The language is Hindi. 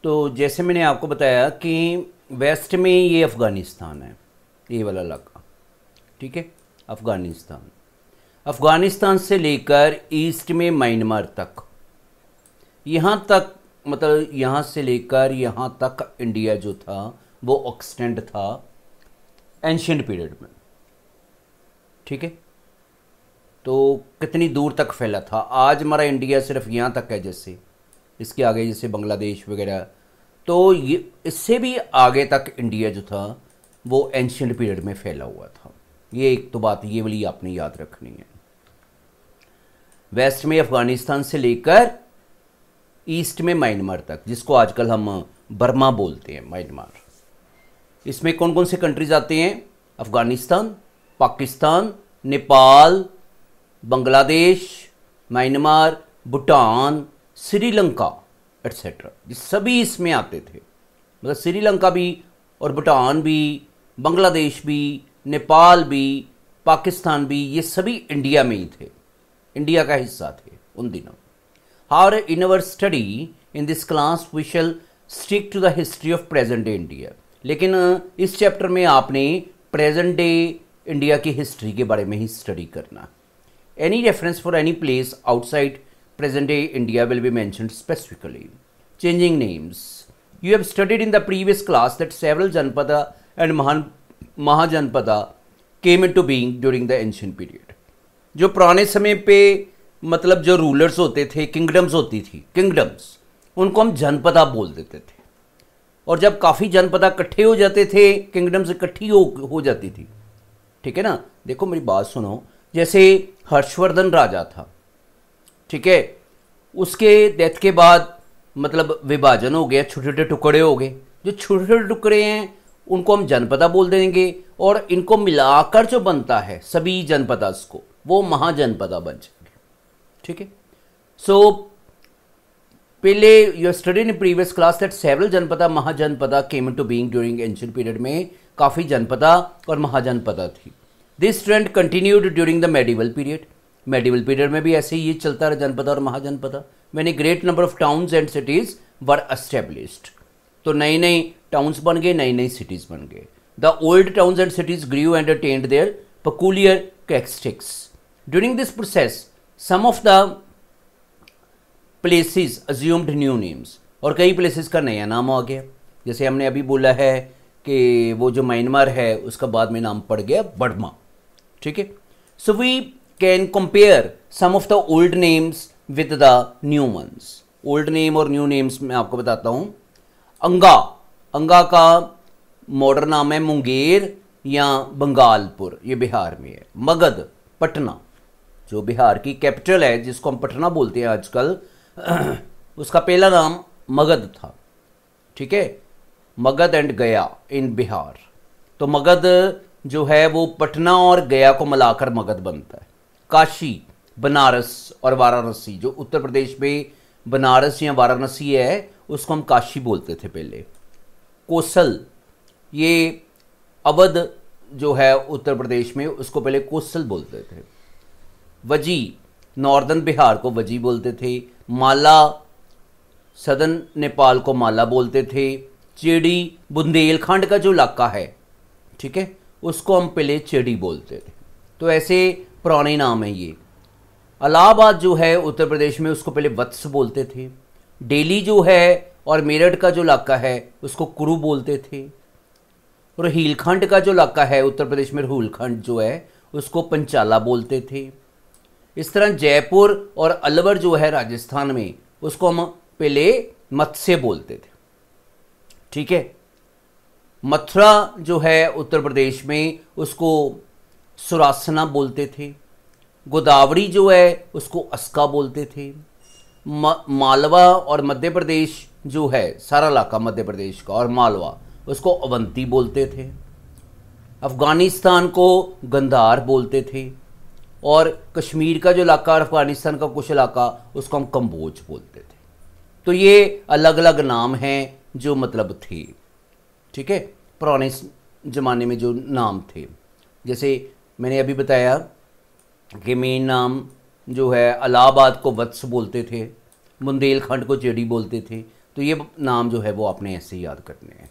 तो जैसे मैंने आपको बताया कि वेस्ट में ये अफ़गानिस्तान है, ये वाला इलाका, ठीक है। अफ़गानिस्तान, अफ़गानिस्तान से लेकर ईस्ट में म्यांमार तक, यहाँ तक मतलब यहाँ से लेकर यहाँ तक इंडिया जो था वो एक्सटेंड था एंशिएंट पीरियड में, ठीक है। तो कितनी दूर तक फैला था। आज हमारा इंडिया सिर्फ यहाँ तक है, जैसे इसके आगे जैसे बांग्लादेश वगैरह, तो ये इससे भी आगे तक इंडिया जो था वो एंशिएंट पीरियड में फैला हुआ था। ये एक तो बात ये वाली आपने याद रखनी है। वेस्ट में अफ़गानिस्तान से लेकर ईस्ट में म्यांमार तक, जिसको आजकल हम बर्मा बोलते हैं, म्यांमार। इसमें कौन कौन से कंट्रीज आते हैं? अफ़गानिस्तान, पाकिस्तान, नेपाल, बांग्लादेश, म्यांमार, भूटान, श्रीलंका एट्सेट्रा, ये सभी इसमें आते थे। मतलब श्रीलंका भी और भूटान भी, बांग्लादेश भी, नेपाल भी, पाकिस्तान भी, ये सभी इंडिया में ही थे, इंडिया का हिस्सा थे उन दिनों। However, in our study in this class we shall stick to the history of present day India। लेकिन इस चैप्टर में आपने प्रेजेंट डे इंडिया की हिस्ट्री के बारे में ही स्टडी करना। Any reference for any place outside present day India will be mentioned specifically। Changing names, you have studied in the previous class that several Janpada and Mahajanpada came into being during the ancient period। जो पुराने समय पे मतलब जो रूलर्स होते थे, किंगडम्स होती थी, किंगडम्स, उनको हम जनपदा बोल देते थे। और जब काफ़ी जनपदा इकट्ठे हो जाते थे, किंगडम्स इकट्ठी हो जाती थी, ठीक है ना। देखो मेरी बात सुनो, जैसे हर्षवर्धन राजा था, ठीक है, उसके डेथ के बाद मतलब विभाजन हो गया, छोटे छोटे टुकड़े हो गए। जो छोटे छोटे टुकड़े हैं उनको हम जनपदा बोल देंगे, और इनको मिलाकर जो बनता है सभी जनपदास को, वो महाजनपदा बन जाएंगे, ठीक है। सो पहले you study in previous class that several janapada mahajanapada came into being during ancient period में काफ़ी जनपदा और महाजनपदा थी। This trend continued during the medieval period. Medieval period में भी ऐसे ही ये चलता रहा, जनपदा और mahajanapada. When a great number of towns and cities were established, तो नई नई टाउन्स बन गए, नई नई सिटीज बन गए। The old towns and cities grieve and attend their peculiar characteristics। During this process, some of the places assumed new names, और कई places का नया नाम आ गया। जैसे हमने अभी बोला है कि वो जो म्यांमार है उसका बाद में नाम पड़ गया बर्मा, ठीक है। So we can compare some of the old names with the new ones। old name और new names मैं आपको बताता हूँ। अंगा, अंगा का मॉडर्न नाम है मुंगेर या बंगालपुर, ये बिहार में है। मगध, पटना, जो बिहार की कैपिटल है, जिसको हम पटना बोलते हैं आजकल, उसका पहला नाम मगध था, ठीक है। मगध एंड गया इन बिहार। तो मगध जो है वो पटना और गया को मिलाकर मगध बनता है। काशी, बनारस और वाराणसी, जो उत्तर प्रदेश में बनारस या वाराणसी है उसको हम काशी बोलते थे पहले। कोसल, ये अवध जो है उत्तर प्रदेश में, उसको पहले कोसल बोलते थे। वजी, नॉर्दर्न बिहार को वजी बोलते थे। माला, सदर्न नेपाल को माला बोलते थे। चेड़ी, बुंदेलखंड का जो इलाका है, ठीक है, उसको हम पहले चेड़ी बोलते थे। तो ऐसे पुराने नाम हैं ये। इलाहाबाद जो है उत्तर प्रदेश में, उसको पहले वत्स बोलते थे। दिल्ली जो है और मेरठ का जो इलाका है उसको कुरु बोलते थे। और हीलखंड का जो इलाका है उत्तर प्रदेश में, रूलखंड जो है उसको पंचाला बोलते थे। इस तरह जयपुर और अलवर जो है राजस्थान में, उसको हम पहले मत्स्य बोलते थे, ठीक है। मथुरा जो है उत्तर प्रदेश में, उसको सुरासना बोलते थे। गोदावरी जो है उसको अस्का बोलते थे। मालवा और मध्य प्रदेश जो है, सारा इलाका मध्य प्रदेश का और मालवा, उसको अवंती बोलते थे। अफ़गानिस्तान को गंधार बोलते थे। और कश्मीर का जो इलाका और अफ़गानिस्तान का कुछ इलाका, उसको हम कम्बोज बोलते थे। तो ये अलग अलग नाम हैं जो मतलब थे, ठीक है, पुराने ज़माने में जो नाम थे। जैसे मैंने अभी बताया कि मेन नाम जो है, इलाहाबाद को वत्स बोलते थे, बुंदेलखंड को चेड़ी बोलते थे, तो ये नाम जो है वो आपने ऐसे ही याद करने हैं।